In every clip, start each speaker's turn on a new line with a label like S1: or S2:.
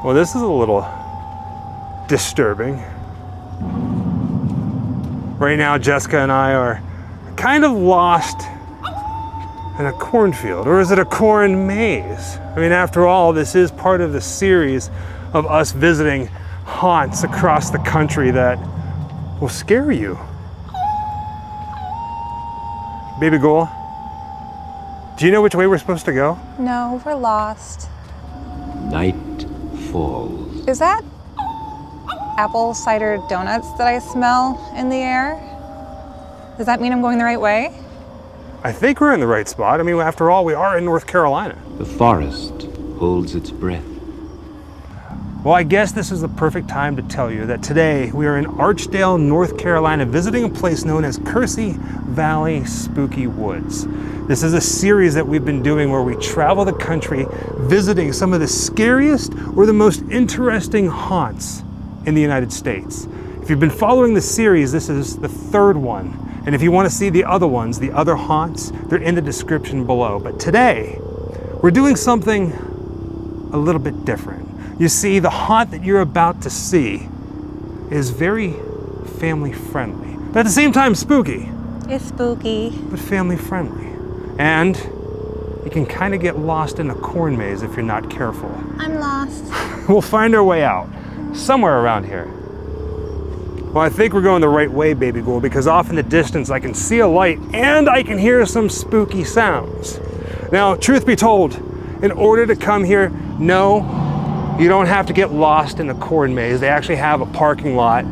S1: Well, this is a little disturbing. Right now, Jessica and I are kind of lost in a cornfield, or is it a corn maze? I mean, after all, this is part of the series of us visiting haunts across the country that will scare you. Baby Ghoul, do you know which way we're supposed to go?
S2: No, we're lost.
S3: Night falls.
S2: Is that apple cider donuts that I smell in the air? Does that mean I'm going the right way?
S1: I think we're in the right spot. I mean, after all, we are in North Carolina.
S3: The forest holds its breath.
S1: Well, I guess this is the perfect time to tell you that today we are in Archdale, North Carolina, visiting a place known as Kersey Valley Spooky Woods. This is a series that we've been doing where we travel the country visiting some of the scariest or the most interesting haunts in the United States. If you've been following the series, this is the third one. And if you want to see the other ones, the other haunts, they're in the description below. But today, we're doing something a little bit different. You see, the haunt that you're about to see is very family friendly, but at the same time spooky.
S2: It's spooky.
S1: But family friendly. And you can kind of get lost in a corn maze if you're not careful.
S2: I'm lost.
S1: We'll find our way out somewhere around here. Well, I think we're going the right way, Baby Ghoul, because off in the distance I can see a light and I can hear some spooky sounds. Now, truth be told, in order to come here, no, you don't have to get lost in a corn maze. They actually have a parking lot.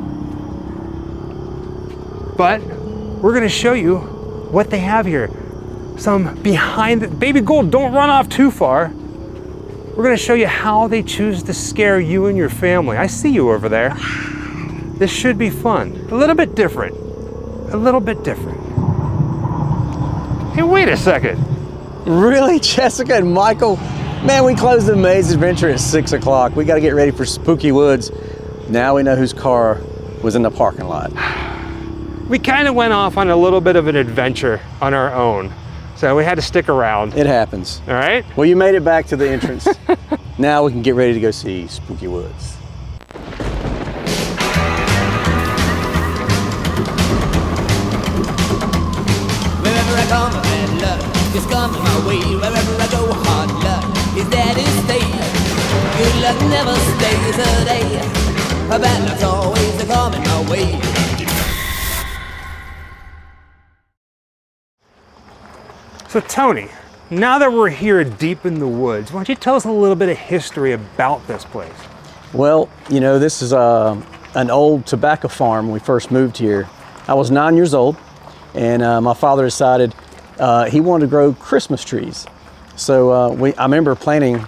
S1: But we're gonna show you what they have here. Some behind the, Baby Ghoul, don't run off too far. We're gonna show you how they choose to scare you and your family. I see you over there. This should be fun. A little bit different. A little bit different. Hey, wait a second.
S4: Really, Jessica and Michael? Man, we closed the maze adventure at 6 o'clock. We got to get ready for Spooky Woods. Now we know whose car was in the parking lot.
S1: We kind of went off on a little bit of an adventure on our own, so we had to stick around.
S4: It happens.
S1: All right?
S4: Well, you made it back to the entrance. Now we can get ready to go see Spooky Woods.
S5: Wherever I come, bad luck is coming my way. Wherever I go, hard luck is there to stay. Good luck never stays a day. A bad luck's always coming my way.
S1: So Tony, now that we're here deep in the woods, why don't you tell us a little bit of history about this place?
S4: Well, you know, this is an old tobacco farm when we first moved here. I was 9 years old, and my father decided he wanted to grow Christmas trees. So I remember planting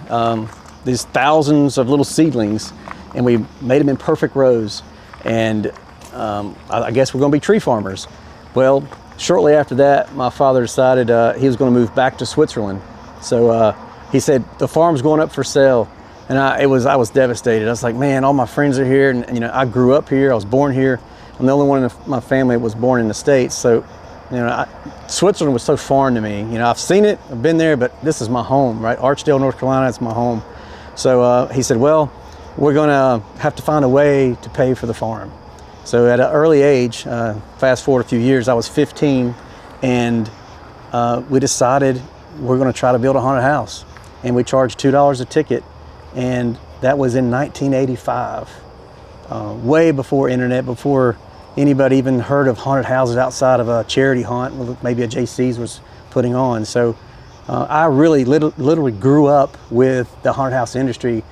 S4: these thousands of little seedlings, and we made them in perfect rows. And I guess we're going to be tree farmers. Well, shortly after that, my father decided he was going to move back to Switzerland. So he said, the farm's going up for sale. And I was devastated. I was like, man, all my friends are here, and you know, I grew up here, I was born here. I'm the only one in my family that was born in the States. So, you know, Switzerland was so foreign to me. You know, I've seen it, I've been there, but this is my home, right? Archdale, North Carolina, it's my home. So he said, well, we're gonna have to find a way to pay for the farm. So at an early age, fast forward a few years, I was 15, and we decided we're gonna try to build a haunted house. And we charged $2 a ticket, and that was in 1985, way before internet, before anybody even heard of haunted houses outside of a charity haunt, maybe a JC's was putting on. So I really literally grew up with the haunted house industry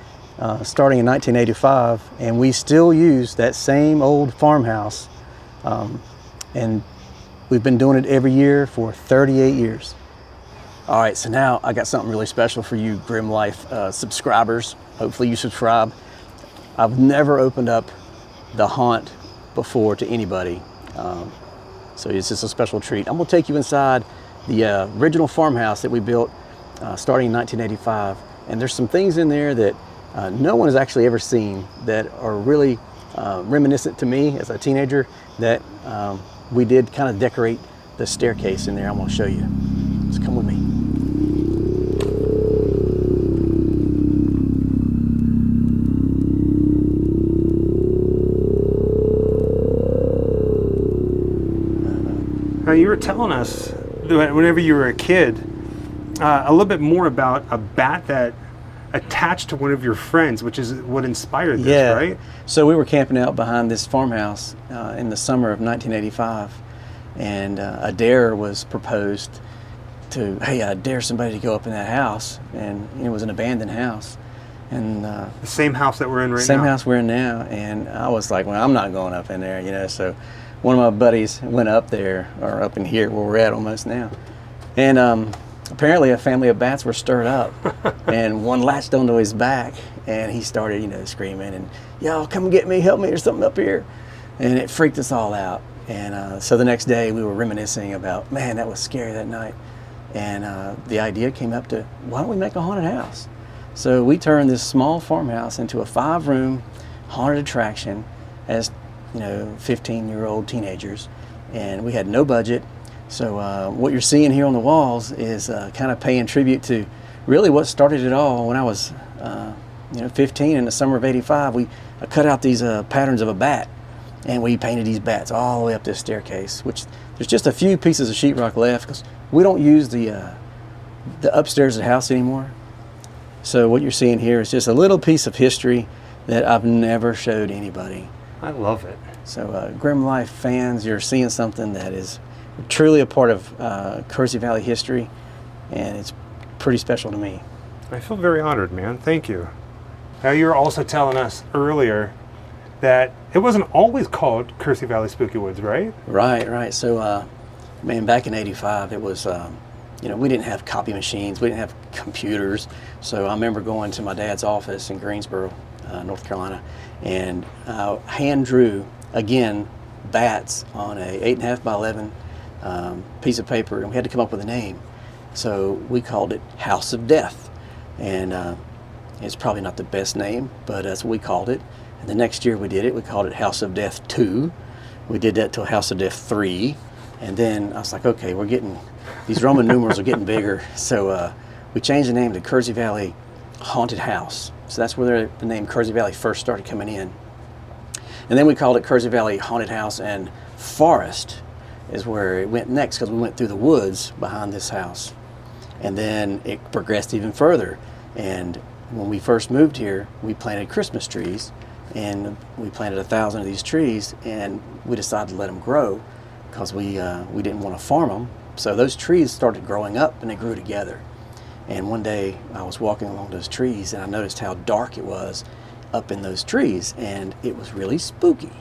S4: starting in 1985, and we still use that same old farmhouse, and we've been doing it every year for 38 years. All right, so now I got something really special for you Grimm Life subscribers. Hopefully you subscribe. I've never opened up the haunt before to anybody, so it's just a special treat. I'm gonna take you inside the original farmhouse that we built starting in 1985, and there's some things in there that no one has actually ever seen that are really reminiscent to me as a teenager, that we did kind of decorate the staircase in there. I'm gonna show you. Just come with me.
S1: Now, you were telling us, whenever you were a kid, a little bit more about a bat that attached to one of your friends, which is what inspired this, right?
S4: So we were camping out behind this farmhouse in the summer of 1985, and a dare was proposed to, hey, I dare somebody to go up in that house, and it was an abandoned house. And
S1: the same house that we're in right now.
S4: Same house we're in now, and I was like, well, I'm not going up in there, you know. So one of my buddies went up there, or up in here where we're at almost now, and apparently a family of bats were stirred up, and one latched onto his back, and he started, you know, screaming, and y'all come get me, help me, there's something up here, and it freaked us all out. And so the next day we were reminiscing about, man, that was scary that night, and the idea came up to, why don't we make a haunted house? So we turned this small farmhouse into a 5-room haunted attraction as, you know, 15-year-old teenagers, and we had no budget. So what you're seeing here on the walls is kind of paying tribute to really what started it all. When I was, 15 in the summer of '85, I cut out these patterns of a bat, and we painted these bats all the way up this staircase. Which there's just a few pieces of sheetrock left because we don't use the upstairs of the house anymore. So what you're seeing here is just a little piece of history that I've never showed anybody.
S1: I love it.
S4: So Grimm Life fans, you're seeing something that is truly a part of Kersey Valley history, and it's pretty special to me.
S1: I feel very honored, man. Thank you. Now, you were also telling us earlier that it wasn't always called Kersey Valley Spooky Woods, right?
S4: Right. So, man, back in '85, it was, we didn't have copy machines, we didn't have computers. So I remember going to my dad's office in Greensboro, North Carolina, and hand drew, again, bats on a 8.5 by 11 piece of paper, and we had to come up with a name. So we called it House of Death, and it's probably not the best name, but that's what we called it. And the next year we did it, we called it House of Death 2. We did that till House of Death 3, and then I was like, okay, we're getting, these Roman numerals are getting bigger, so we changed the name to Kersey Valley Haunted House. So that's where the name Kersey Valley first started coming in. And then we called it Kersey Valley Haunted House and Forest is where it went next, because we went through the woods behind this house. And then it progressed even further. And when we first moved here, we planted Christmas trees, and we planted 1,000 of these trees, and we decided to let them grow because we didn't want to farm them. So those trees started growing up, and they grew together. And one day I was walking along those trees, and I noticed how dark it was up in those trees, and it was really spooky.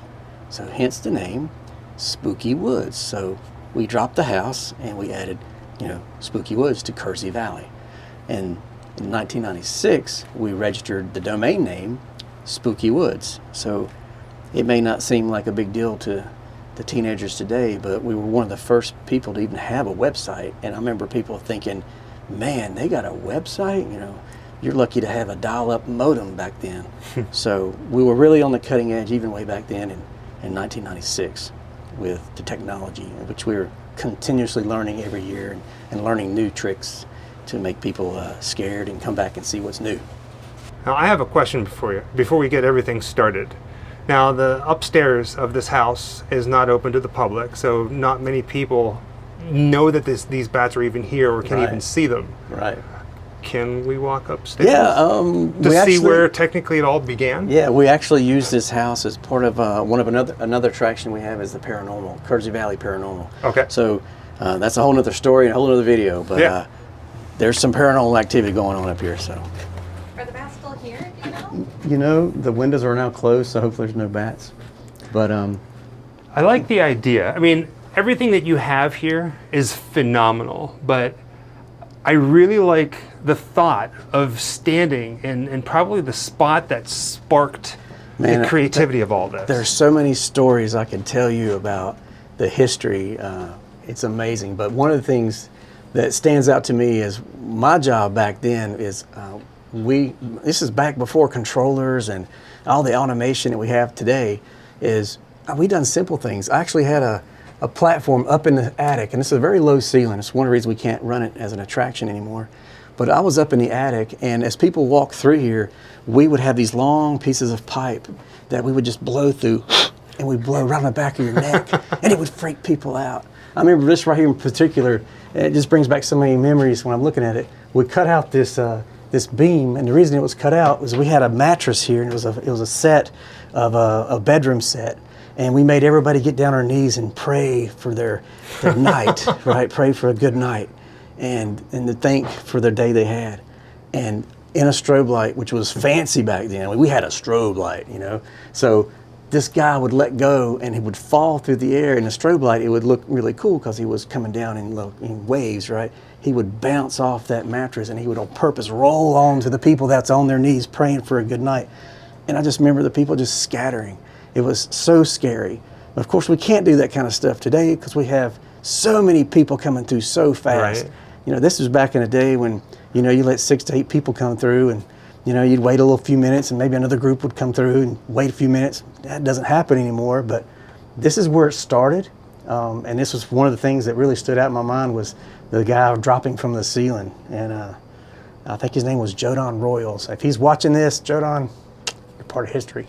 S4: So hence the name Spooky Woods. So we dropped the house and we added, Spooky Woods to Kersey Valley. And in 1996, we registered the domain name Spooky Woods. So it may not seem like a big deal to the teenagers today, but we were one of the first people to even have a website. And I remember people thinking, man, they got a website? You're lucky to have a dial-up modem back then. So we were really on the cutting edge even way back then in 1996 with the technology, which we were continuously learning every year and learning new tricks to make people scared and come back and see what's new.
S1: Now, I have a question for you before we get everything started. Now, the upstairs of this house is not open to the public, so not many people know that these bats are even here or can even see them.
S4: Right.
S1: Can we walk upstairs?
S4: Yeah.
S1: To see where technically it all began?
S4: Yeah, we actually use this house as part of another attraction we have is the paranormal, Kersey Valley Paranormal.
S1: Okay.
S4: So that's a whole other story and a whole other video, but there's some paranormal activity going on up here. So.
S2: Are the bats still here, do you know?
S4: The windows are now closed, so hopefully there's no bats. But
S1: I like the idea. I mean, everything that you have here is phenomenal, but I really like the thought of standing in probably the spot that sparked the creativity of all this.
S4: There's so many stories I could tell you about the history. It's amazing. But one of the things that stands out to me is my job back then is this is back before controllers and all the automation that we have today, is we done simple things. I actually had a platform up in the attic, and it's a very low ceiling. It's one of the reasons we can't run it as an attraction anymore. But I was up in the attic, and as people walk through here, we would have these long pieces of pipe that we would just blow through, and we'd blow right on the back of your neck, and it would freak people out. I remember this right here in particular. It just brings back so many memories when I'm looking at it. We cut out this this beam, and the reason it was cut out was we had a mattress here, and it was a set of a bedroom set, and we made everybody get down on their knees and pray for their night, right? Pray for a good night, and to thank for the day they had, and in a strobe light, which was fancy back then. We had a strobe light, you know, so. This guy would let go and he would fall through the air. In the strobe light, it would look really cool because he was coming down in waves, right? He would bounce off that mattress and he would on purpose roll on to the people that's on their knees praying for a good night. And I just remember the people just scattering. It was so scary. Of course, we can't do that kind of stuff today because we have so many people coming through so fast.
S1: Right.
S4: You know, this was back in a day when, you know, you let 6 to 8 people come through and you know, you'd wait a little few minutes and maybe another group would come through and wait a few minutes. That doesn't happen anymore, but this is where it started. And this was one of the things that really stood out in my mind was the guy dropping from the ceiling. And I think his name was Jodan Royals. If he's watching this, Jodan, you're part of history.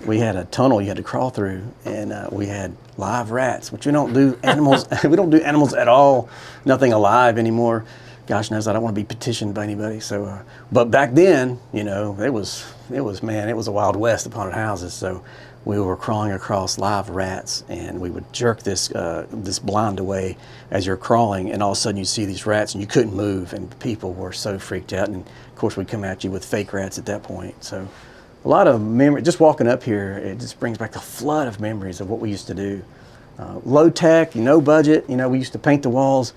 S4: We had a tunnel you had to crawl through, and we had live rats, which we don't do animals. We don't do animals at all, nothing alive anymore. Gosh knows I don't want to be petitioned by anybody. So, but back then, you know, it was man, it was a Wild West of haunted houses. So we were crawling across live rats, and we would jerk this blind away as you're crawling, and all of a sudden you see these rats, and you couldn't move, and people were so freaked out. And of course, we'd come at you with fake rats at that point. So a lot of memory. Just walking up here, it just brings back a flood of memories of what we used to do. Low tech, no budget. You know, we used to paint the walls.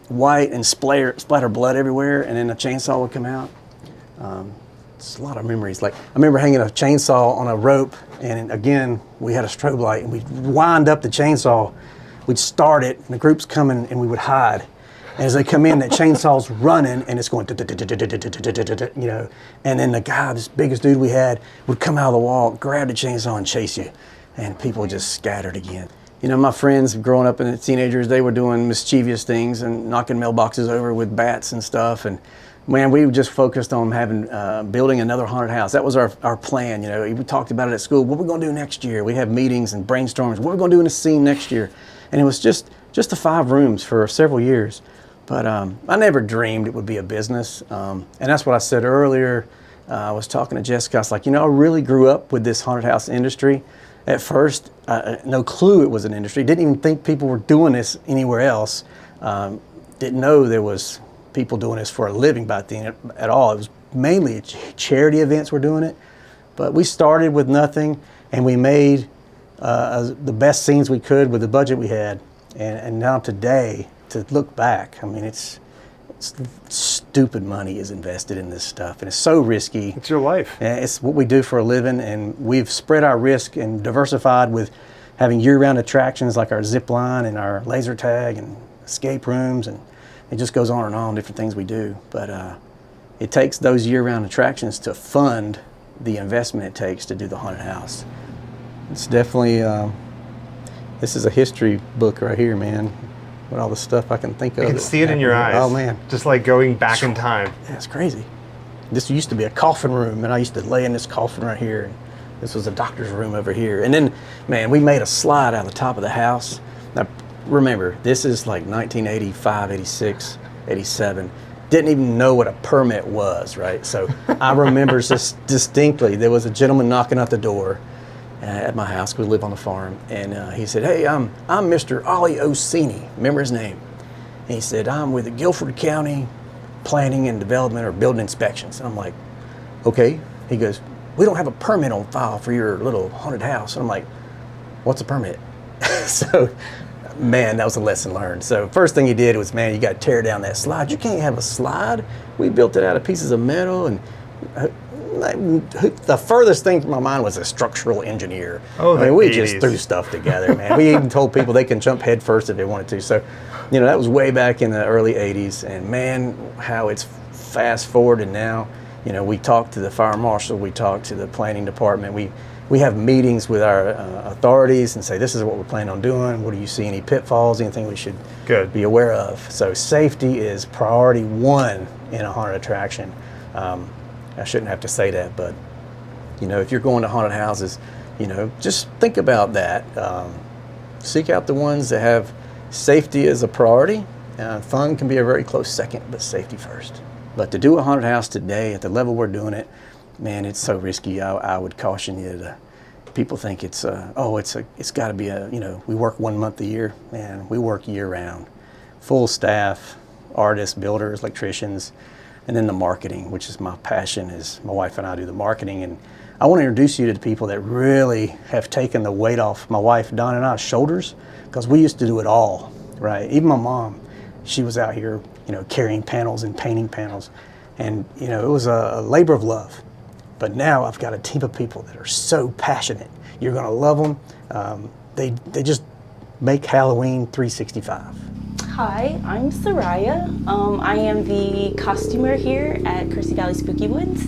S4: White and splatter blood everywhere, and then a chainsaw would come out. It's a lot of memories. Like I remember hanging a chainsaw on a rope, and again we had a strobe light, and we'd wind up the chainsaw. We'd start it, and the group's coming, and we would hide. And as they come in, that chainsaw's running, and it's going, you know. And then the guy, this biggest dude we had, would come out of the wall, grab the chainsaw, and chase you, and people just scattered again. You know, my friends growing up as teenagers, they were doing mischievous things and knocking mailboxes over with bats and stuff. And man, we just focused on building another haunted house. That was our plan. You know, we talked about it at school. What are we going to do next year? We have meetings and brainstorms. What are we going to do in a scene next year? And it was just the 5 rooms for several years. But I never dreamed it would be a business. And that's what I said earlier. I was talking to Jessica. I was like, you know, I really grew up with this haunted house industry. At first, no clue it was an industry. Didn't even think people were doing this anywhere else. Didn't know there was people doing this for a living back then at all. It was mainly charity events were doing it. But we started with nothing, and we made the best scenes we could with the budget we had. And now today, to look back, I mean, it's stupid money is invested in this stuff, and it's so risky.
S1: It's your life.
S4: And it's what we do for a living, and we've spread our risk and diversified with having year-round attractions like our zip line and our laser tag and escape rooms, and it just goes on, different things we do. But it takes those year-round attractions to fund the investment it takes to do the haunted house. It's definitely, this is a history book right here, man. With all the stuff I can think of.
S1: I can see it in your eyes.
S4: Oh man.
S1: Just like going back in time.
S4: Yeah, it's crazy. This used to be a coffin room, and I used to lay in this coffin right here. And this was a doctor's room over here. And then, man, we made a slide out of the top of the house. Now, remember, this is like 1985, 86, 87. Didn't even know what a permit was, right? So I remember just distinctly, there was a gentleman knocking at the door at my house. We live on the farm, and he said, "Hey, I'm Mr. Ollie Orsini." Remember his name? And he said, "I'm with the Guilford County Planning and Development or Building Inspections." And I'm like, "Okay." He goes, "We don't have a permit on file for your little haunted house." And I'm like, "What's a permit?" So, man, that was a lesson learned. So first thing he did was, man, you got to tear down that slide. You can't have a slide. We built it out of pieces of metal, and the furthest thing from my mind was a structural engineer.
S1: Oh,
S4: I mean, we
S1: 80s.
S4: just threw stuff together, man. We even told people they can jump head first if they wanted to. So, you know, that was way back in the early 80s. And man, how it's fast forwarded now. You know, we talk to the fire marshal, we talk to the planning department. We have meetings with our authorities and say, this is what we're planning on doing. What do you see, any pitfalls, anything we should be aware of? So safety is priority 1 in a haunted attraction. I shouldn't have to say that, but, you know, if you're going to haunted houses, you know, just think about that. Seek out the ones that have Safety is a priority. Fun can be a very close second, but safety first. But to do a haunted house today at the level we're doing it, man, it's so risky. I would caution you to, people think it's got to be we work 1 month a year. Man, we work year round. Full staff, artists, builders, electricians, and then the marketing, which is my passion, is my wife and I do the marketing. And I want to introduce you to the people that really have taken the weight off my wife, Dawn, and I's shoulders, because we used to do it all, right? Even my mom, she was out here, carrying panels and painting panels. And, it was a labor of love. But now I've got a team of people that are so passionate. You're going to love them. They just make Halloween 365.
S6: Hi, I'm Soraya. I am the costumer here at Kersey Valley Spooky Woods.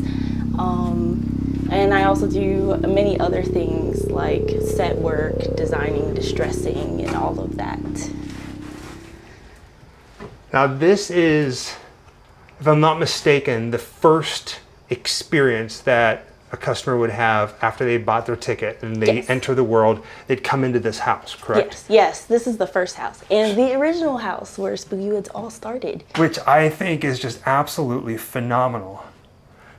S6: And I also do many other things like set work, designing, distressing, and all of that.
S1: Now this is, if I'm not mistaken, the first experience that a customer would have after they bought their ticket and they enter the world. They'd come into this house, correct?
S6: Yes, this is the first house and the original house where Spooky Woods all started.
S1: Which I think is just absolutely phenomenal.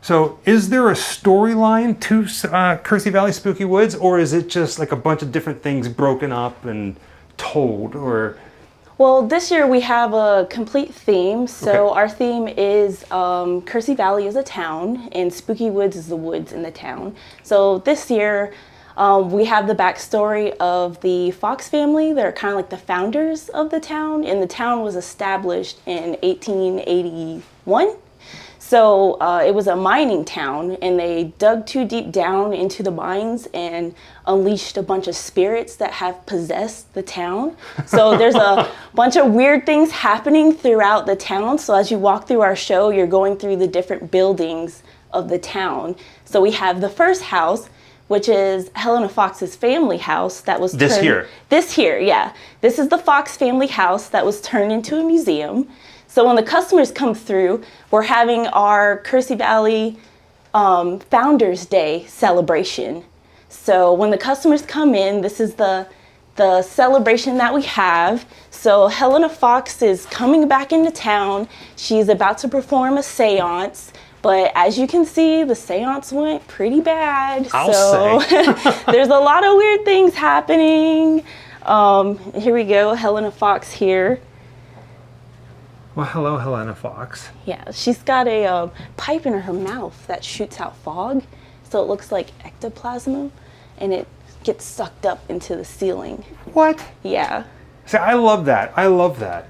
S1: So is there a storyline to Kersey Valley Spooky Woods, or is it just like a bunch of different things broken up and told, or?
S6: Well, this year we have a complete theme. So our theme is Kersey Valley is a town and Spooky Woods is the woods in the town. So this year we have the backstory of the Fox family. They're kind of like the founders of the town, and the town was established in 1881. So it was a mining town, and they dug too deep down into the mines and unleashed a bunch of spirits that have possessed the town. So there's a bunch of weird things happening throughout the town. So as you walk through our show, you're going through the different buildings of the town. So we have the first house, which is Helena Fox's family house that was
S1: This here,
S6: yeah. This is the Fox family house that was turned into a museum. So when the customers come through, we're having our Kersey Valley Founders Day celebration. So when the customers come in, this is the celebration that we have. So Helena Fox is coming back into town. She's about to perform a seance. But as you can see, the seance went pretty bad.
S1: I'll say.
S6: There's a lot of weird things happening. Here we go, Helena Fox here.
S1: Well, hello, Helena Fox.
S6: Yeah, she's got a pipe in her mouth that shoots out fog, so it looks like ectoplasm, and it gets sucked up into the ceiling.
S1: What?
S6: Yeah.
S1: See, I love that. I love that.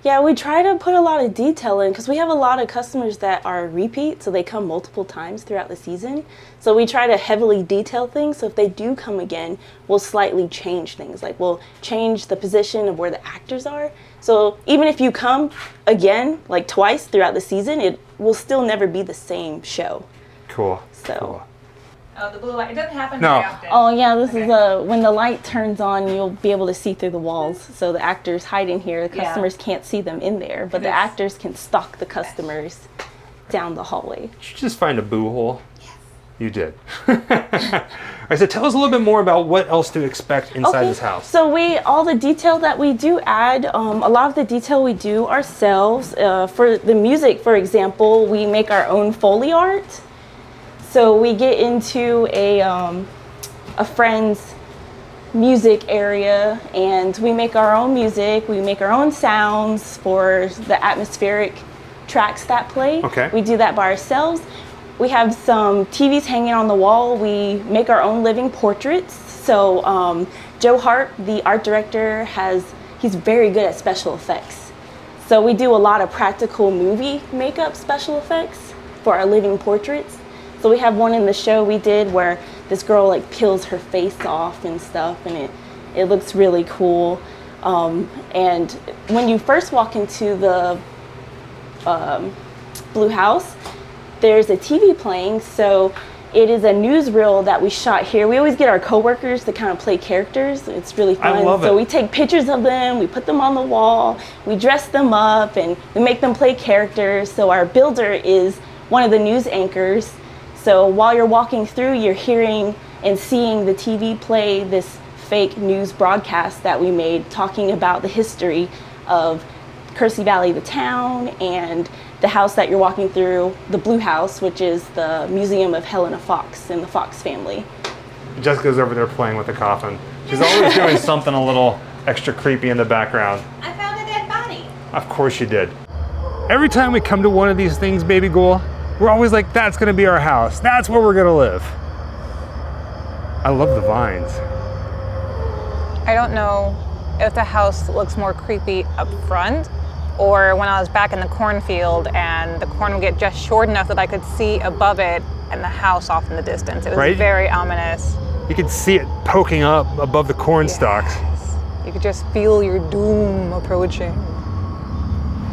S6: Yeah, we try to put a lot of detail in because we have a lot of customers that are repeat, so they come multiple times throughout the season. So we try to heavily detail things, so if they do come again, we'll slightly change things. Like we'll change the position of where the actors are. So even if you come again, like twice throughout the season, it will still never be the same show.
S1: Cool.
S6: So.
S1: Cool.
S2: Oh, the blue light. It doesn't happen
S1: No.
S2: very often.
S6: Oh yeah, this is when the light turns on, you'll be able to see through the walls. So the actors hide in here. The customers can't see them in there, but the actors can stalk the customers down the hallway.
S1: Did you just find a boo hole? Yes. You did. All right, so tell us a little bit more about what else to expect inside this house.
S6: So all the detail that we do add, a lot of the detail we do ourselves. For the music, for example, we make our own Foley art. So we get into a friend's music area and we make our own music, we make our own sounds for the atmospheric tracks that play.
S1: Okay.
S6: We do that by ourselves. We have some TVs hanging on the wall. We make our own living portraits. So Joe Harp, the art director, he's very good at special effects. So we do a lot of practical movie makeup special effects for our living portraits. So we have one in the show we did where this girl like peels her face off and stuff, and it looks really cool. And when you first walk into the Blue House, there's a TV playing. So it is a newsreel that we shot here. We always get our coworkers to kind of play characters. It's really fun.
S1: I love it.
S6: So we take pictures of them, we put them on the wall, we dress them up, and we make them play characters. So our builder is one of the news anchors. So while you're walking through, you're hearing and seeing the TV play this fake news broadcast that we made talking about the history of Kersey Valley, the town, and the house that you're walking through, the Blue House, which is the museum of Helena Fox and the Fox family.
S1: Jessica's over there playing with the coffin. She's always doing something a little extra creepy in the background.
S7: I found a dead body.
S1: Of course you did. Every time we come to one of these things, Baby Ghoul, we're always like, that's gonna be our house. That's where we're gonna live. I love the vines.
S2: I don't know if the house looks more creepy up front or when I was back in the cornfield and the corn would get just short enough that I could see above it and the house off in the distance. It was
S1: Right?
S2: very ominous.
S1: You could see it poking up above the corn stalks.
S2: Yes. You could just feel your doom approaching.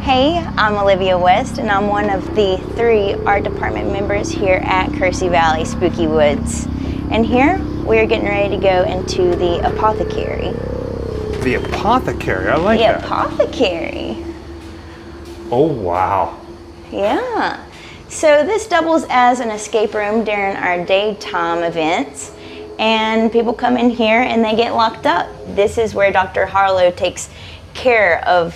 S7: Hey, I'm Olivia West, and I'm one of the 3 art department members here at Kersey Valley Spooky Woods. And here, we're getting ready to go into the Apothecary.
S1: The Apothecary, I like
S7: The
S1: that.
S7: Apothecary.
S1: Oh, wow.
S7: Yeah. So this doubles as an escape room during our daytime events. And people come in here and they get locked up. This is where Dr. Harlow takes care of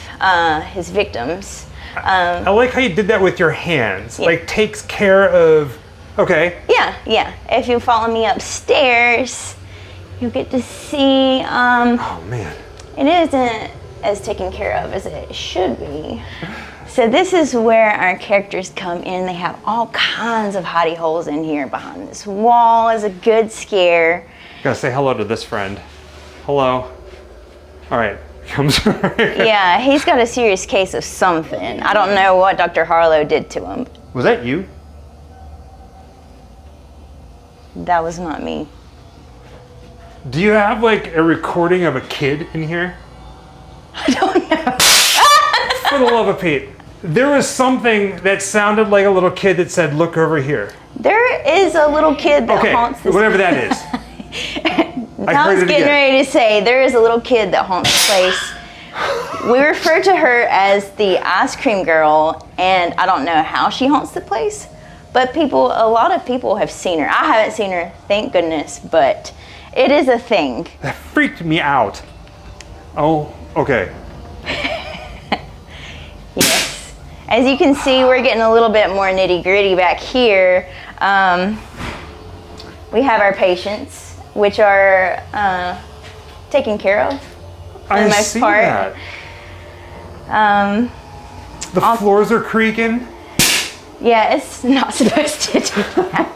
S7: his victims.
S1: I like how you did that with your hands.
S7: Yeah.
S1: Like, takes care of, okay.
S7: Yeah. If you follow me upstairs, you get to see,
S1: Oh, man.
S7: it isn't as taken care of as it should be. So this is where our characters come in. They have all kinds of hidey holes in here. Behind this wall is a good scare.
S1: Gotta say hello to this friend. Hello. All right, comes right.
S7: Yeah, he's got a serious case of something. I don't know what Dr. Harlow did to him.
S1: Was that you?
S7: That was not me.
S1: Do you have like a recording of a kid in here?
S7: I don't know.
S1: For the love of Pete. There was something that sounded like a little kid that said, look over here.
S7: There is a little kid that
S1: Okay,
S7: haunts this
S1: whatever that is. I
S7: I
S1: heard
S7: was
S1: it
S7: getting
S1: again.
S7: ready to say there is a little kid that haunts the place. We refer to her as the ice cream girl, and I don't know how she haunts the place, but a lot of people have seen her. I haven't seen her, thank goodness, but it is a thing.
S1: That freaked me out. Oh, okay.
S7: Yes. As you can see, we're getting a little bit more nitty gritty back here. We have our patients, which are taken care of for the most
S1: see
S7: part.
S1: that. The floors are creaking.
S7: Yeah, it's not supposed to do that.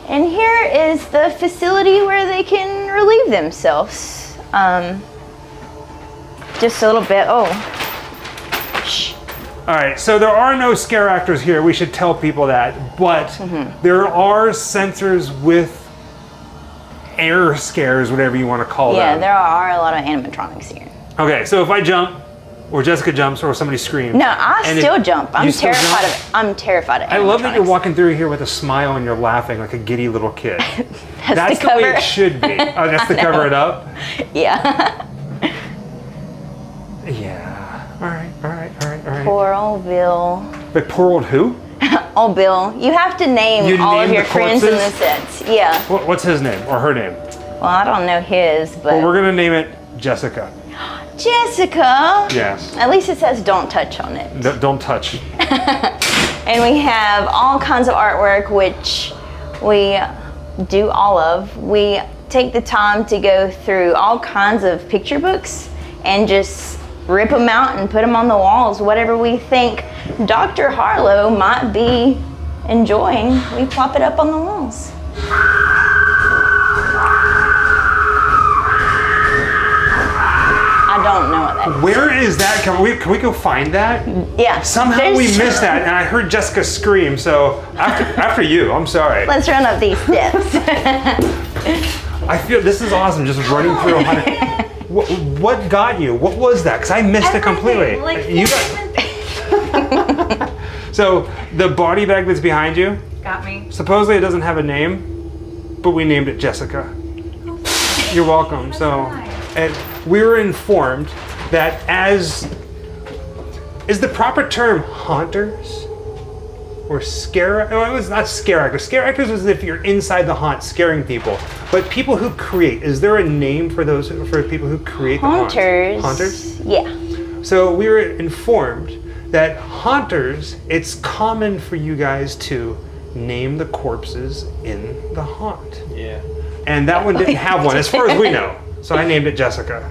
S7: And here is the facility where they can relieve themselves. Just a little bit. Oh. Shh.
S1: All right, so there are no scare actors here. We should tell people that, but there are sensors with air scares, whatever you want to call
S7: Yeah,
S1: them.
S7: there are a lot of animatronics here.
S1: Okay, so if I jump, or Jessica jumps, or somebody screams.
S7: No, I
S1: and
S7: still
S1: if-
S7: jump.
S1: you
S7: I'm
S1: still
S7: terrified
S1: jump?
S7: of it. I'm terrified of animatronics.
S1: I love that you're walking through here with a smile and you're laughing like a giddy little kid. That's
S7: the
S1: the way
S7: cover.
S1: it should be. Oh, that's to cover it up?
S7: Yeah.
S1: Yeah. All right.
S7: Poor old Bill.
S1: But poor old who?
S7: Oh, Bill. You have to name
S1: You
S7: all of
S1: name
S7: your
S1: the
S7: friends in the
S1: corpses?
S7: sets. Yeah.
S1: What's his name or her name?
S7: Well, I don't know his, but
S1: Well, we're gonna name it Jessica.
S7: Jessica.
S1: Yes.
S7: At least it says don't touch on it.
S1: Don't touch.
S7: And we have all kinds of artwork, which we do all of. We take the time to go through all kinds of picture books and just rip them out and put them on the walls. Whatever we think Dr. Harlow might be enjoying, we plop it up on the walls. I don't know what that is.
S1: Where is that? Can we go find that?
S7: Yeah.
S1: Somehow we
S7: there's-
S1: missed that, and I heard Jessica scream. So after you, I'm sorry.
S7: Let's run up these steps.
S1: I feel this is awesome. Just running through 100. What got you? What was that? Because I missed it completely. You got. So the body bag that's behind you,
S2: Got me.
S1: supposedly it doesn't have a name, but we named it Jessica. You're welcome. So, and we were informed that is the proper term haunters? or scare. Oh, it was not scare actors. Scare actors was if you're inside the haunt scaring people. But people who create, is there a name for those, for people who create
S7: Haunters.
S1: the haunters?
S7: Yeah.
S1: So we were informed that haunters, it's common for you guys to name the corpses in the haunt.
S4: Yeah.
S1: And that one didn't have one, as far as we know. So I named it Jessica.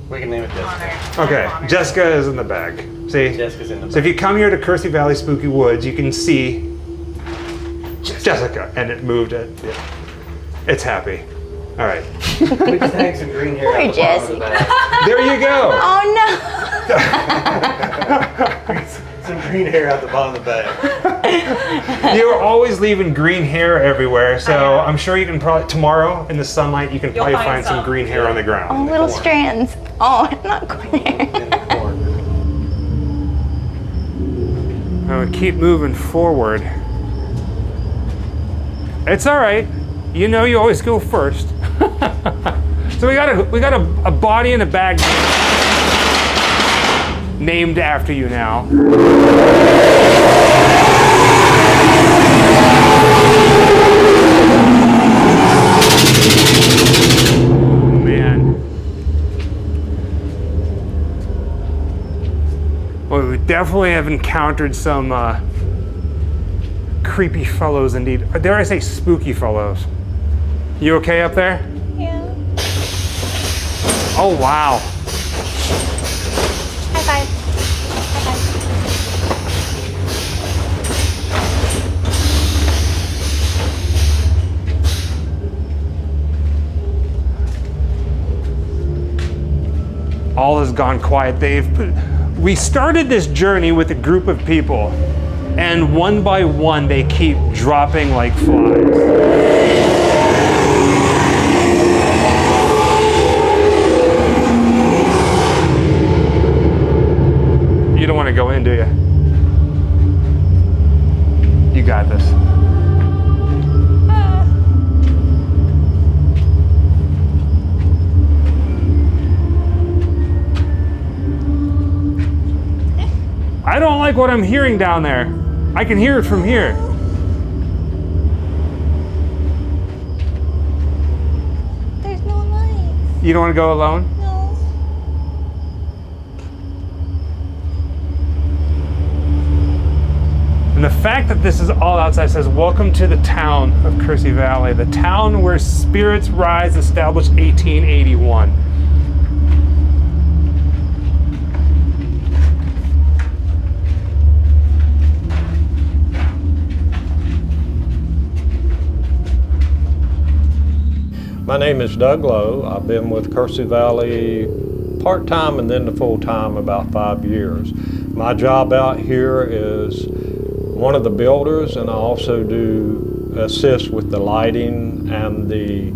S4: We can name it Jessica.
S1: Okay, Jessica is in the bag. See?
S4: Jessica's in the
S1: So if you come here to Kersey Valley Spooky Woods, you can see Jessica, and it moved it. Yeah. It's happy. All right.
S4: We just hang some green hair.
S7: Poor Jessie.
S1: There you go.
S7: Oh no.
S4: Some green hair out the bottom of the bag.
S1: You're always leaving green hair everywhere, so I'm sure you can probably, tomorrow in the sunlight, you can probably find some green hair on the ground.
S7: Oh, little strands. Oh, not green hair.
S4: In the corner.
S1: I'm gonna keep moving forward. It's all right. You know you always go first. So we got a body in a bag named after you now. Oh man. Well, we definitely have encountered some creepy fellows indeed. Or dare I say spooky fellows? You okay up there?
S2: Yeah.
S1: Oh wow.
S2: High five. High
S1: five. All has gone quiet. We started this journey with a group of people, and one by one they keep dropping like flies. You don't want to go in, do you? You got this. I don't like what I'm hearing down there. I can hear it from here.
S2: There's no lights.
S1: You don't want to go alone?
S2: No.
S1: And the fact that this is all outside says, welcome to the town of Kersey Valley, the town where spirits rise, established 1881.
S8: My name is Doug Lowe. I've been with Kersey Valley part-time and then the full-time about 5 years. My job out here is one of the builders, and I also do assist with the lighting and the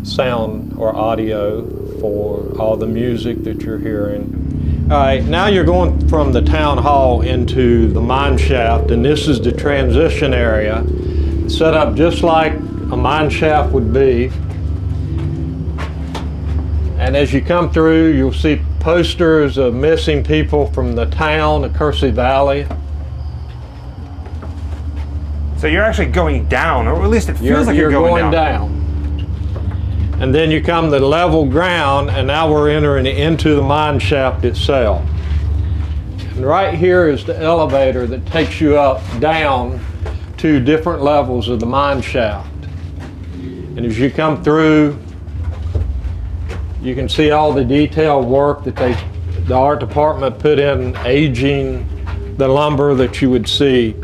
S8: sound or audio for all the music that you're hearing. All right, now you're going from the town hall into the mine shaft, and this is the transition area, set up just like a mine shaft would be. And as you come through, you'll see posters of missing people from the town of Kersey Valley.
S1: So you're actually going down, or at least it feels like you're going down.
S8: And then you come to level ground, and now we're entering into the mine shaft itself. And right here is the elevator that takes you up, down to different levels of the mine shaft. And as you come through, you can see all the detailed work that the art department put in aging the lumber that you would see.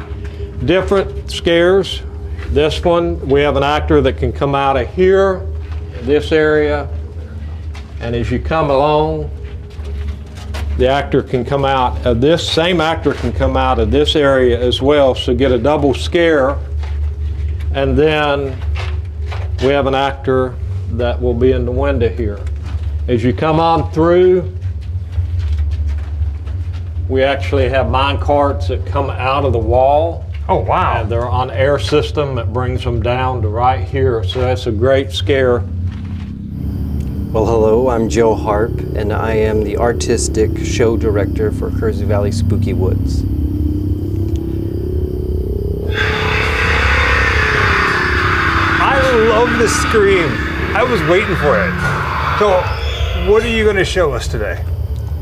S8: Different scares. This one, we have an actor that can come out of here, this area, and as you come along, the actor can come out of this, same actor can come out of this area as well, so get a double scare. And then we have an actor that will be in the window here. As you come on through, we actually have mine carts that come out of the wall.
S1: Oh, wow.
S8: And they're on air system that brings them down to right here. So that's a great scare.
S9: Well, hello, I'm Joe Harp, and I am the artistic show director for Kersey Valley Spooky Woods.
S1: love the scream. I was waiting for it. So, what are you going to show us today?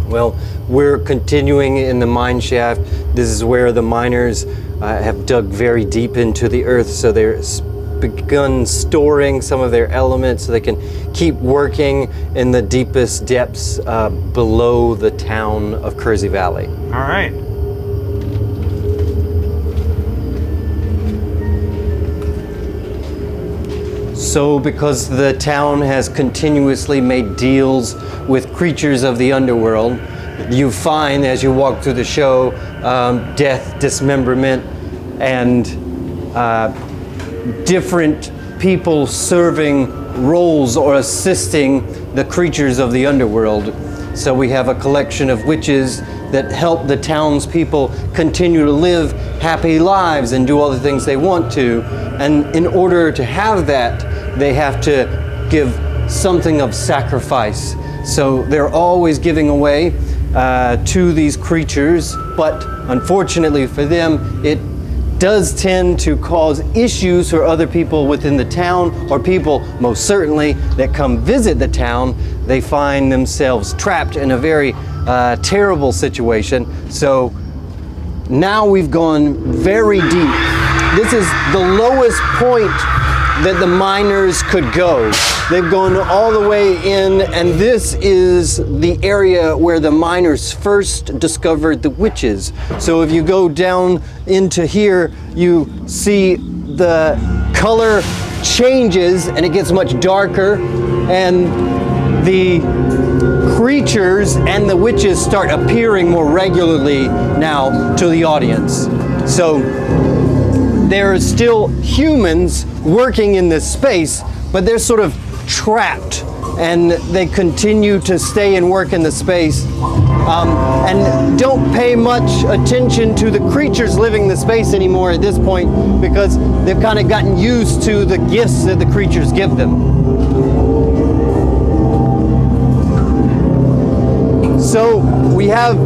S9: Well, we're continuing in the mine shaft. This is where the miners have dug very deep into the earth, so they're begun storing some of their elements so they can keep working in the deepest depths below the town of Kersey Valley.
S1: All right.
S9: So because the town has continuously made deals with creatures of the underworld, you find as you walk through the show death, dismemberment, and different people serving roles or assisting the creatures of the underworld. So we have a collection of witches that help the townspeople continue to live happy lives and do all the things they want to. And in order to have that, they have to give something of sacrifice. So they're always giving away to these creatures, but unfortunately for them, it does tend to cause issues for other people within the town, or people most certainly that come visit the town. They find themselves trapped in a very terrible situation. So now we've gone very deep. This is the lowest point that the miners could go. They've gone all the way in, and this is the area where the miners first discovered the witches. So if you go down into here, you see the color changes and it gets much darker, and the creatures and the witches start appearing more regularly now to the audience. So there are still humans working in this space, but they're sort of trapped, and they continue to stay and work in the space and don't pay much attention to the creatures living in the space anymore at this point, because they've kind of gotten used to the gifts that the creatures give them. So we have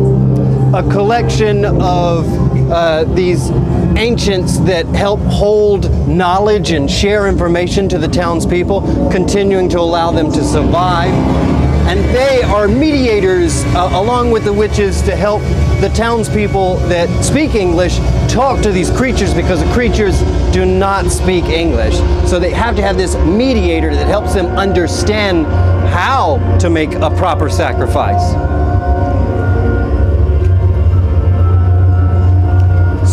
S9: a collection of these ancients that help hold knowledge and share information to the townspeople, continuing to allow them to survive. And they are mediators along with the witches to help the townspeople that speak English talk to these creatures, because the creatures do not speak English. So they have to have this mediator that helps them understand how to make a proper sacrifice.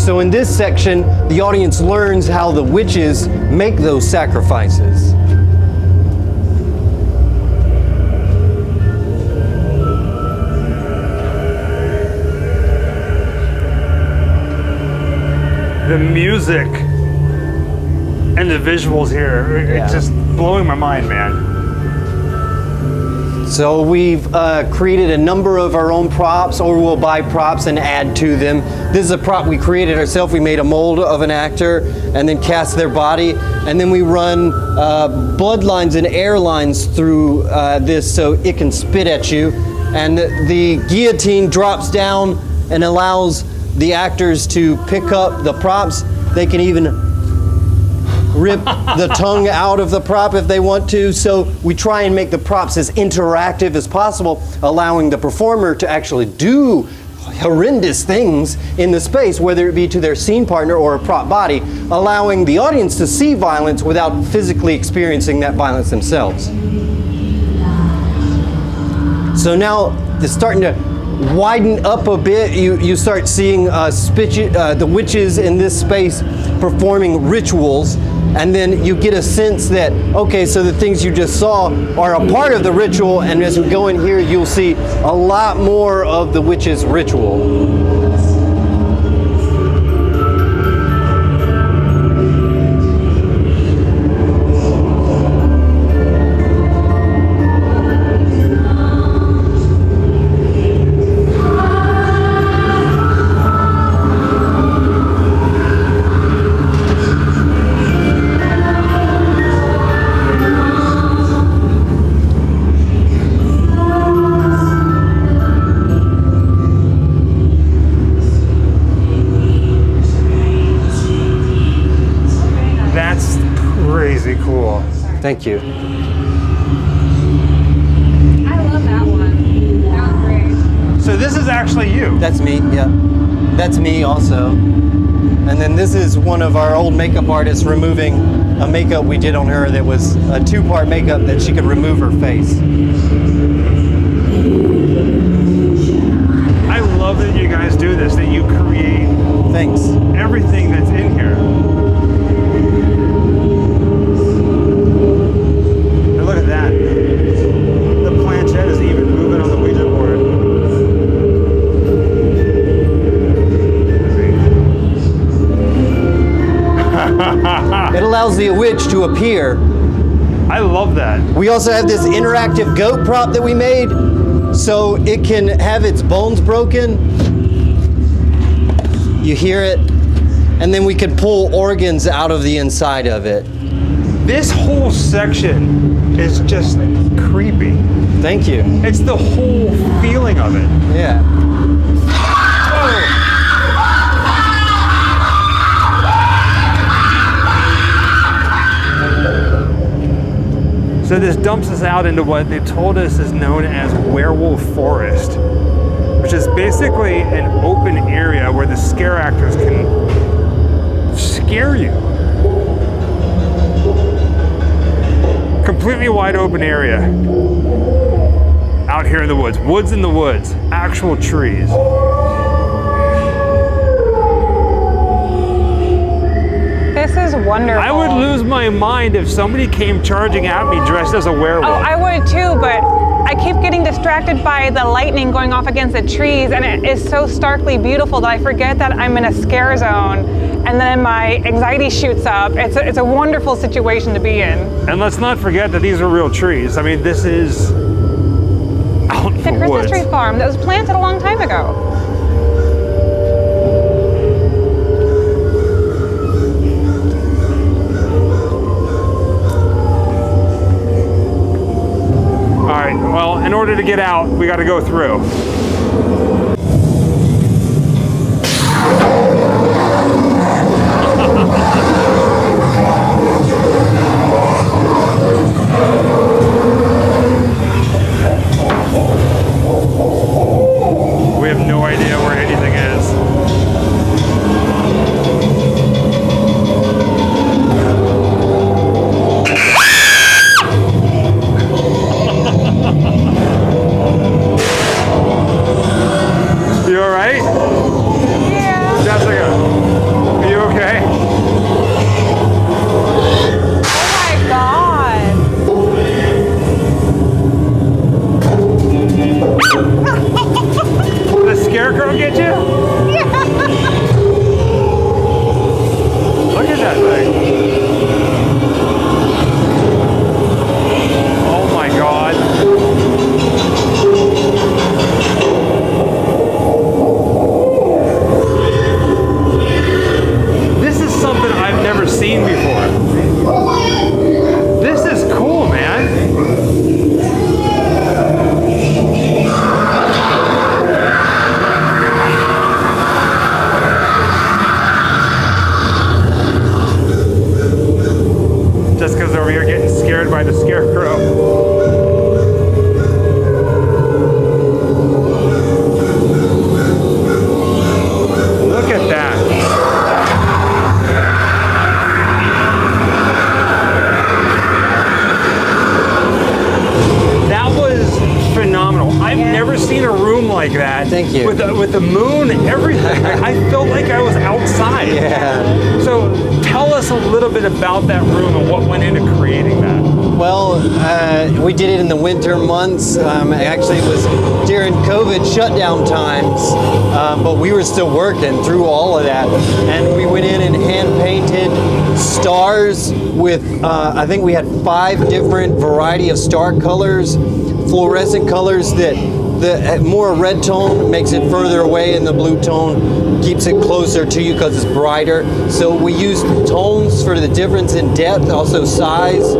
S9: So in this section, the audience learns how the witches make those sacrifices.
S1: The music and the visuals here, it's just blowing my mind, man.
S9: So we've created a number of our own props, or we'll buy props and add to them. This is a prop we created ourselves. We made a mold of an actor and then cast their body, and then we run bloodlines and air lines through this so it can spit at you. And the guillotine drops down and allows the actors to pick up the props. They can even rip the tongue out of the prop if they want to. So we try and make the props as interactive as possible, allowing the performer to actually do horrendous things in the space, whether it be to their scene partner or a prop body, allowing the audience to see violence without physically experiencing that violence themselves. So now it's starting to widen up a bit. You start seeing the witches in this space performing rituals, and then you get a sense that, okay, so the things you just saw are a part of the ritual, and as we go in here, you'll see a lot more of the witches' ritual.
S1: Crazy cool.
S9: Thank you.
S2: I love that one. That was great.
S1: So this is actually you.
S9: That's me, yeah. That's me also. And then this is one of our old makeup artists removing a makeup we did on her that was a 2-part makeup that she could remove her face.
S1: I love that you guys do this, that you create
S9: Thanks.
S1: everything that's in here. And look at that. The planchette is even moving on the Ouija board.
S9: It allows the witch to appear.
S1: I love that.
S9: We also have this interactive goat prop that we made, so it can have its bones broken. You hear it, and then we could pull organs out of the inside of it.
S1: This whole section is just creepy.
S9: Thank you.
S1: It's the whole feeling of it.
S9: Yeah.
S1: So this dumps us out into what they told us is known as Werewolf Forest, which is basically an open area where the scare actors can scare you. Completely wide open area out here in the woods. Woods in the woods, actual trees.
S2: This is wonderful.
S1: I would lose my mind if somebody came charging at me dressed as a werewolf.
S2: Oh, I would too, but I keep getting distracted by the lightning going off against the trees, and it is so starkly beautiful that I forget that I'm in a scare zone, and then my anxiety shoots up. It's a wonderful situation to be in.
S1: And let's not forget that these are real trees. I mean, this is out in
S2: The
S1: the
S2: Christmas
S1: woods.
S2: tree farm that was planted a long time ago.
S1: All right, well, in order to get out, we got to go through. We have no idea where anything is. You all right?
S2: Yeah.
S1: Jessica, are you okay?
S2: Oh my God.
S1: Did the scarecrow get you? Look at that thing. Oh my God. This is something I've never seen before. This is cool, man. Jessica's over here getting scared by the scarecrow. Look at that. That was phenomenal. I've never seen a room like that.
S9: Thank you.
S1: With the moon and everything. I felt like I was outside.
S9: Yeah.
S1: So tell us a little bit about that room and what went into creating that.
S9: Well, we did it in the winter months. Actually, it was during COVID shutdown times, but we were still working through all of that. And we went in and hand-painted stars with, I think we had 5 different variety of star colors, fluorescent colors that the more red tone makes it further away, and the blue tone keeps it closer to you because it's brighter. So we use tones for the difference in depth, also size.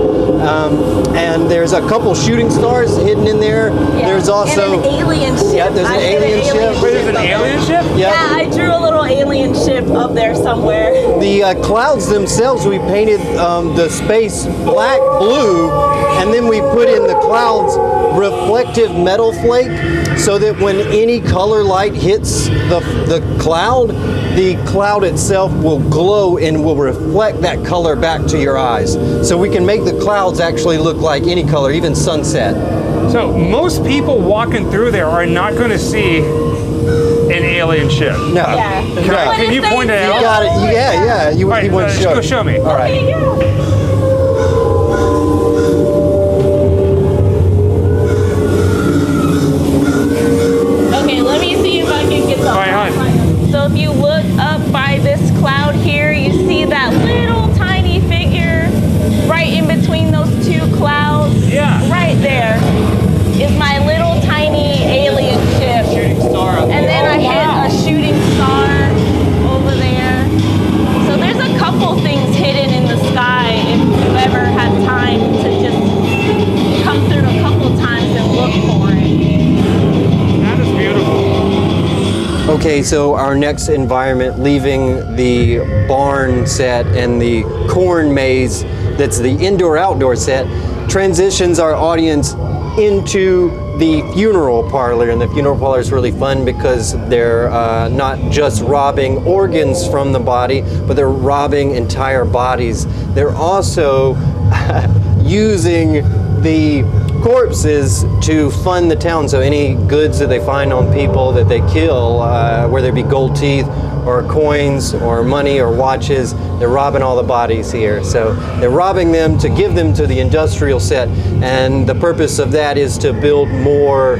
S9: And there's a couple shooting stars hidden in there.
S6: Yeah.
S9: There's also
S6: and an alien ship.
S9: Yeah, there's an alien ship.
S1: Wait, there's an alien ship?
S9: Yeah.
S6: Yeah, I drew a little alien ship up there somewhere.
S9: The clouds themselves, we painted the space black, blue, and then we put in the clouds reflective metal flake, so that when any color light hits the cloud itself will glow and will reflect that color back to your eyes. So we can make the clouds actually look like any color, even sunset.
S1: So most people walking through there are not going to see an alien ship.
S9: No.
S6: Yeah.
S1: Can you point it
S9: You
S1: out?
S9: got it. Yeah. You
S1: All right,
S9: want to
S1: go show me.
S9: All right.
S6: Okay, yeah. Okay, let me see if I can get the.
S1: All right,
S6: So if you look up by this cloud here, you see that little tiny figure right in between those two clouds.
S1: Yeah.
S6: Right there is my little tiny alien ship.
S1: Shooting star.
S6: And then I hit a shooting star over there. So there's a couple things hidden in the sky if you've ever had time to just come through a couple times and look for it.
S1: That is beautiful.
S9: Okay, so our next environment, leaving the barn set and the corn maze that's the indoor-outdoor set, transitions our audience into the funeral parlor. And the funeral parlor is really fun because they're not just robbing organs from the body, but they're robbing entire bodies. They're also using the corpses to fund the town. So any goods that they find on people that they kill, whether it be gold teeth or coins or money or watches, they're robbing all the bodies here. So they're robbing them to give them to the industrial set, and the purpose of that is to build more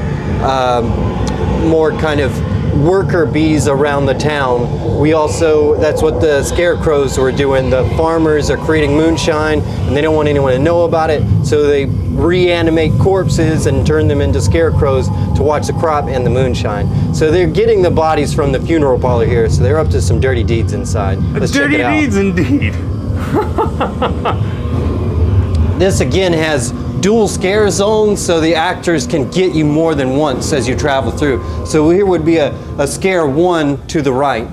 S9: kind of worker bees around the town. We also, that's what the scarecrows were doing. The farmers are creating moonshine and they don't want anyone to know about it, so they reanimate corpses and turn them into scarecrows to watch the crop and the moonshine. So they're getting the bodies from the funeral parlor here, so they're up to some dirty deeds inside. Let's check it out.
S1: Dirty deeds indeed.
S9: This again has dual scare zones, so the actors can get you more than once as you travel through. So here would be a scare 1 to the right.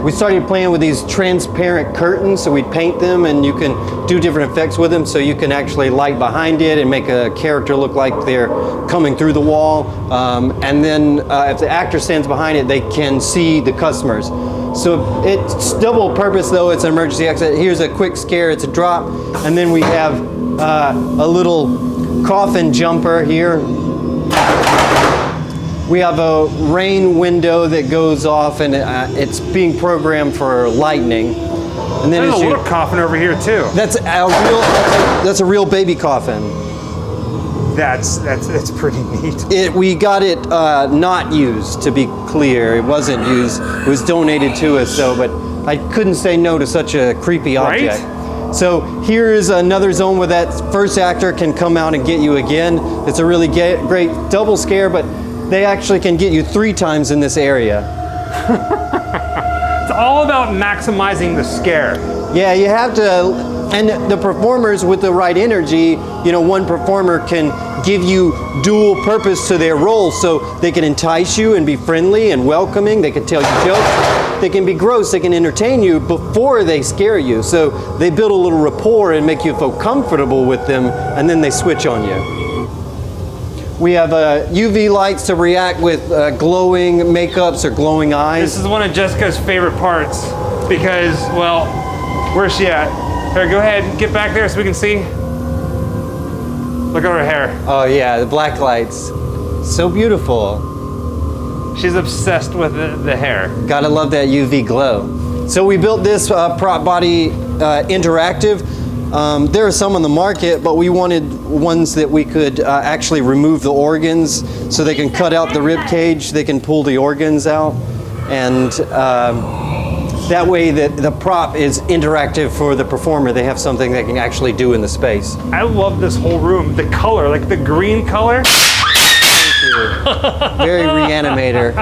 S9: We started playing with these transparent curtains, so we'd paint them and you can do different effects with them, so you can actually light behind it and make a character look like they're coming through the wall. And then if the actor stands behind it, they can see the customers. So it's double purpose though, it's an emergency exit. Here's a quick scare, it's a drop. And then we have a little coffin jumper here. We have a rain window that goes off and it's being programmed for lightning. And then
S1: There's a little coffin over here too.
S9: that's a real baby coffin.
S1: That's pretty neat.
S9: We got it not used, to be clear. It wasn't used. It was donated to us, though, but I couldn't say no to such a creepy object.
S1: Right?
S9: So here is another zone where that first actor can come out and get you again. It's a really great double scare, but they actually can get you 3 times in this area.
S1: It's all about maximizing the scare.
S9: Yeah, you have to. And the performers with the right energy, one performer can give you dual purpose to their role, so they can entice you and be friendly and welcoming. They can tell you jokes. They can be gross. They can entertain you before they scare you. So they build a little rapport and make you feel comfortable with them, and then they switch on you. We have UV lights to react with glowing makeups or glowing eyes.
S1: This is one of Jessica's favorite parts because, well, where's she at? Here, go ahead, get back there so we can see. Look at her hair.
S9: Oh yeah, the black lights. So beautiful.
S1: She's obsessed with the hair.
S9: Gotta love that UV glow. So we built this prop body interactive. There are some on the market, but we wanted ones that we could actually remove the organs, so they can cut out the rib cage, they can pull the organs out. And That way the prop is interactive for the performer. They have something they can actually do in the space.
S1: I love this whole room. The color, like the green color.
S9: Thank you. Very Reanimator.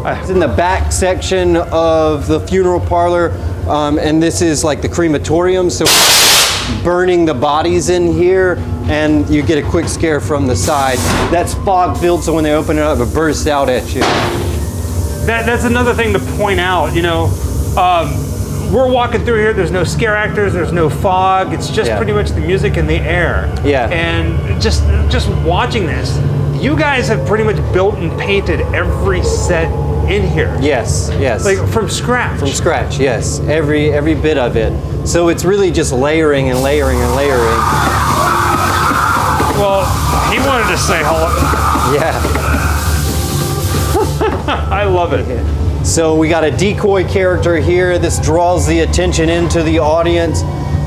S9: It's in the back section of the funeral parlor, and this is like the crematorium, so burning the bodies in here, and you get a quick scare from the side. That's fog filled, so when they open it up, it bursts out at you.
S1: That's another thing to point out, you know. We're walking through here, there's no scare actors, there's no fog, it's just pretty much the music and the air.
S9: Yeah.
S1: And just watching this, you guys have pretty much built and painted every set in here.
S9: Yes, yes.
S1: Like from scratch.
S9: From scratch, yes. Every bit of it. So it's really just layering and layering and layering.
S1: Well, he wanted to say hello.
S9: Yeah.
S1: I love it.
S9: So we got a decoy character here. This draws the attention into the audience,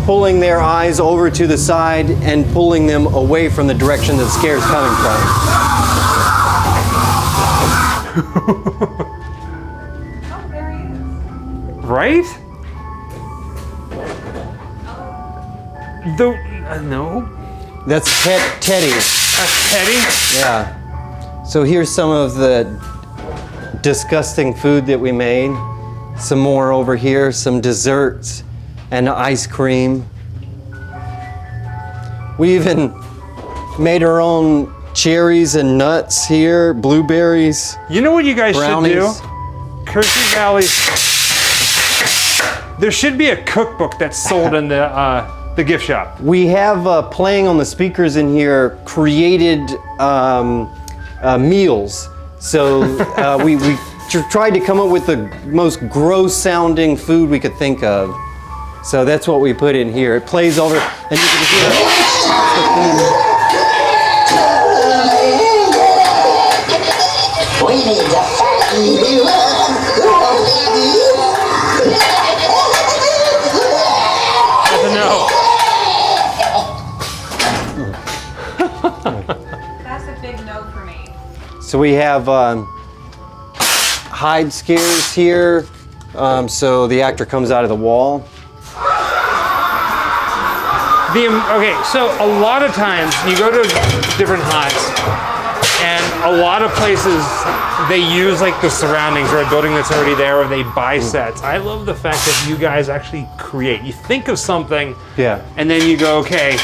S9: pulling their eyes over to the side and pulling them away from the direction that the scare is coming from.
S2: Oh, there he is.
S1: Right? No.
S9: That's Teddy.
S1: That's Teddy?
S9: Yeah. So here's some of the disgusting food that we made. Some more over here, some desserts and ice cream. We even made our own cherries and nuts here, blueberries.
S1: You know what you guys
S9: brownies.
S1: should do? Kersey Valley. There should be a cookbook that's sold in the gift shop.
S9: We have playing on the speakers in here created meals. So we tried to come up with the most gross sounding food we could think of. So that's what we put in here. It plays over, and you can hear
S1: That's a no.
S2: That's a big no for me.
S9: So we have hide scares here. So the actor comes out of the wall.
S1: Okay, so a lot of times you go to different haunts, and a lot of places they use like the surroundings or a building that's already there, or they buy sets. I love the fact that you guys actually create. You think of something, and then you go, okay,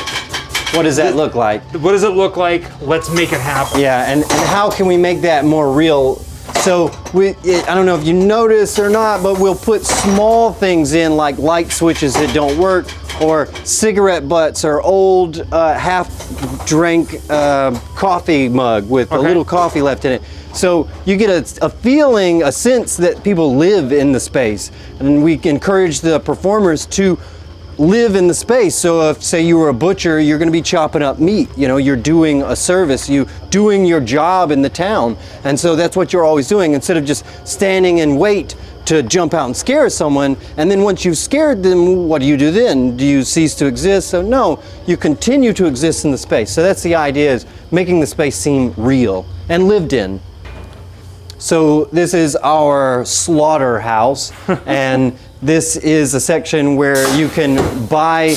S9: what does that look like?
S1: What does it look like? Let's make it happen.
S9: Yeah, and how can we make that more real? So I don't know if you notice or not, but we'll put small things in like light switches that don't work, or cigarette butts, or old half-drank coffee mug with a little coffee left in it. So you get a feeling, a sense that people live in the space, and we encourage the performers to live in the space. So if, say, you were a butcher, you're going to be chopping up meat. You know, you're doing a service, you doing your job in the town, and so that's what you're always doing, instead of just standing and wait to jump out and scare someone, and then once you've scared them, what do you do then? Do you cease to exist? So no, you continue to exist in the space. So that's the idea, is making the space seem real and lived in. So this is our slaughterhouse, and this is a section where you can buy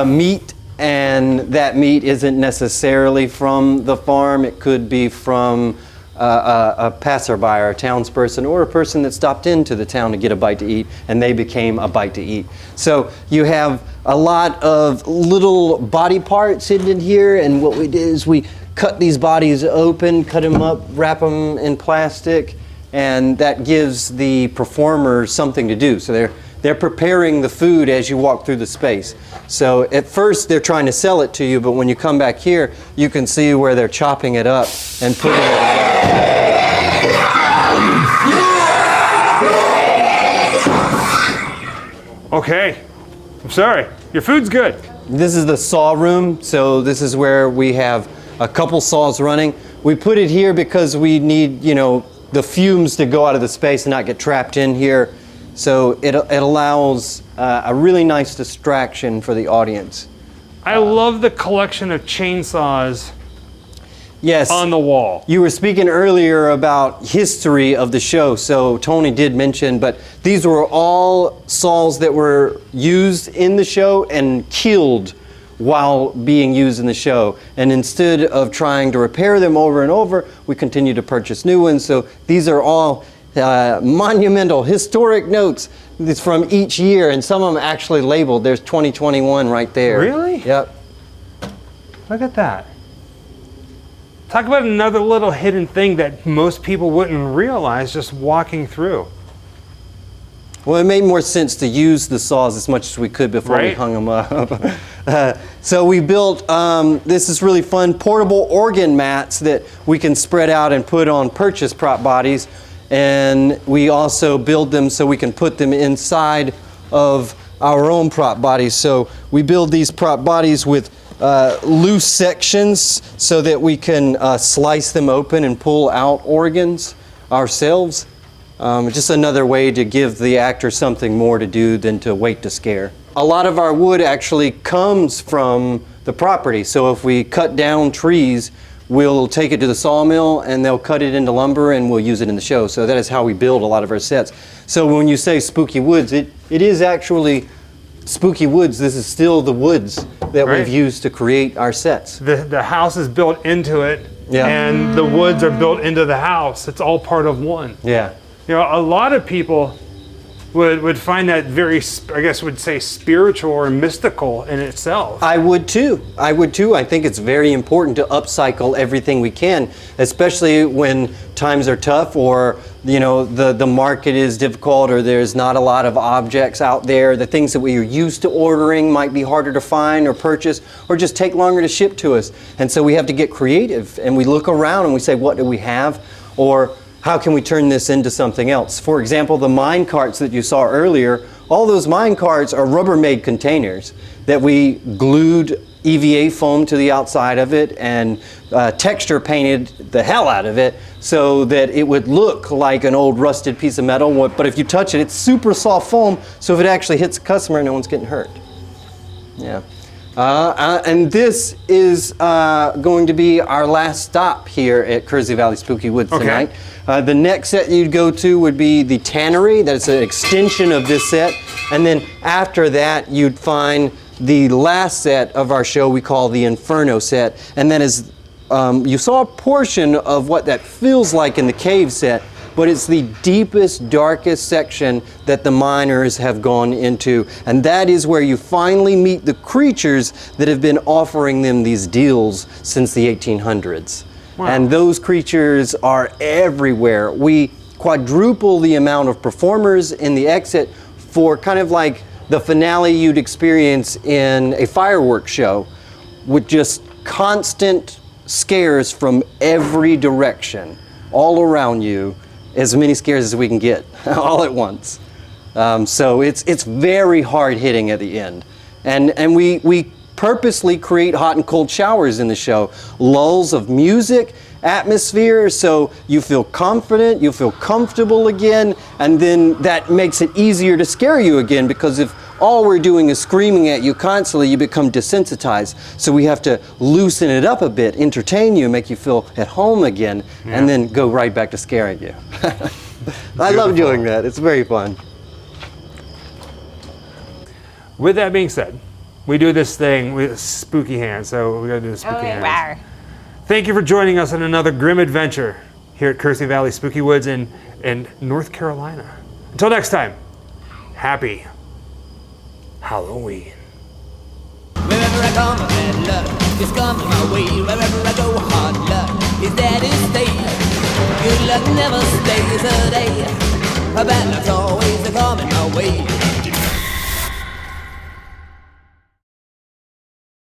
S9: meat, and that meat isn't necessarily from the farm. It could be from a passerby or a townsperson, or a person that stopped into the town to get a bite to eat, and they became a bite to eat. So you have a lot of little body parts hidden in here, and what we did is we cut these bodies open, cut them up, wrap them in plastic, and that gives the performer something to do. So they're preparing the food as you walk through the space. So at first they're trying to sell it to you, but when you come back here, you can see where they're chopping it up and putting it together.
S1: Okay, I'm sorry. Your food's good.
S9: This is the saw room. So this is where we have a couple saws running. We put it here because we need, the fumes to go out of the space and not get trapped in here. So it allows a really nice distraction for the audience.
S1: I love the collection of chainsaws.
S9: Yes.
S1: on the wall.
S9: You were speaking earlier about history of the show, so Tony did mention, but these were all saws that were used in the show and killed while being used in the show. And instead of trying to repair them over and over, we continue to purchase new ones. So these are all monumental, historic notes. It's from each year, and some of them actually labeled. There's 2021 right there.
S1: Really?
S9: Yep.
S1: Look at that. Talk about another little hidden thing that most people wouldn't realize just walking through.
S9: Well, it made more sense to use the saws as much as we could before we hung them up. So we built, this is really fun, portable organ mats that we can spread out and put on purchase prop bodies. And we also build them so we can put them inside of our own prop bodies. So we build these prop bodies with loose sections so that we can slice them open and pull out organs ourselves. Just another way to give the actor something more to do than to wait to scare. A lot of our wood actually comes from the property. So if we cut down trees, we'll take it to the sawmill and they'll cut it into lumber and we'll use it in the show. So that is how we build a lot of our sets. So when you say spooky woods, it is actually spooky woods. This is still the woods that we've used to create our sets.
S1: The house is built into it, and the woods are built into the house. It's all part of one.
S9: Yeah.
S1: You know, a lot of people would find that very, I guess would say, spiritual or mystical in itself.
S9: I would too. I would too. I think it's very important to upcycle everything we can, especially when times are tough or, you know, the market is difficult or there's not a lot of objects out there. The things that we are used to ordering might be harder to find or purchase or just take longer to ship to us. And so we have to get creative and we look around and we say, what do we have? Or how can we turn this into something else? For example, the mine carts that you saw earlier, all those mine carts are Rubbermaid containers that we glued EVA foam to the outside of it and texture painted the hell out of it so that it would look like an old rusted piece of metal. But if you touch it, it's super soft foam, so if it actually hits a customer, no one's getting hurt. Yeah. And this is going to be our last stop here at Kersey Valley Spooky Woods tonight. The next set you'd go to would be the Tannery. That's an extension of this set. And then after that, you'd find the last set of our show we call the Inferno Set. And then as you saw a portion of what that feels like in the cave set, but it's the deepest, darkest section that the miners have gone into. And that is where you finally meet the creatures that have been offering them these deals since the 1800s. Wow. And those creatures are everywhere. We quadruple the amount of performers in the exit for kind of like the finale you'd experience in a fireworks show with just constant scares from every direction, all around you. As many scares as we can get all at once. So it's very hard hitting at the end. And we purposely create hot and cold showers in the show. Lulls of music, atmosphere, so you feel confident, you feel comfortable again, and then that makes it easier to scare you again, because if all we're doing is screaming at you constantly, you become desensitized. So we have to loosen it up a bit, entertain you, make you feel at home again, and then go right back to scaring you. I love doing that. It's very fun.
S1: With that being said, we do this thing with spooky hands, so we gotta do the spooky hands.
S2: Wow.
S1: Thank you for joining us on another grim adventure here at Kersey Valley Spooky Woods in North Carolina. Until next time, happy Halloween.
S5: Wherever I come, bad luck is coming my way. Wherever I go, hard luck is that it stays. Good luck never stays a day. A bad luck's always coming my way.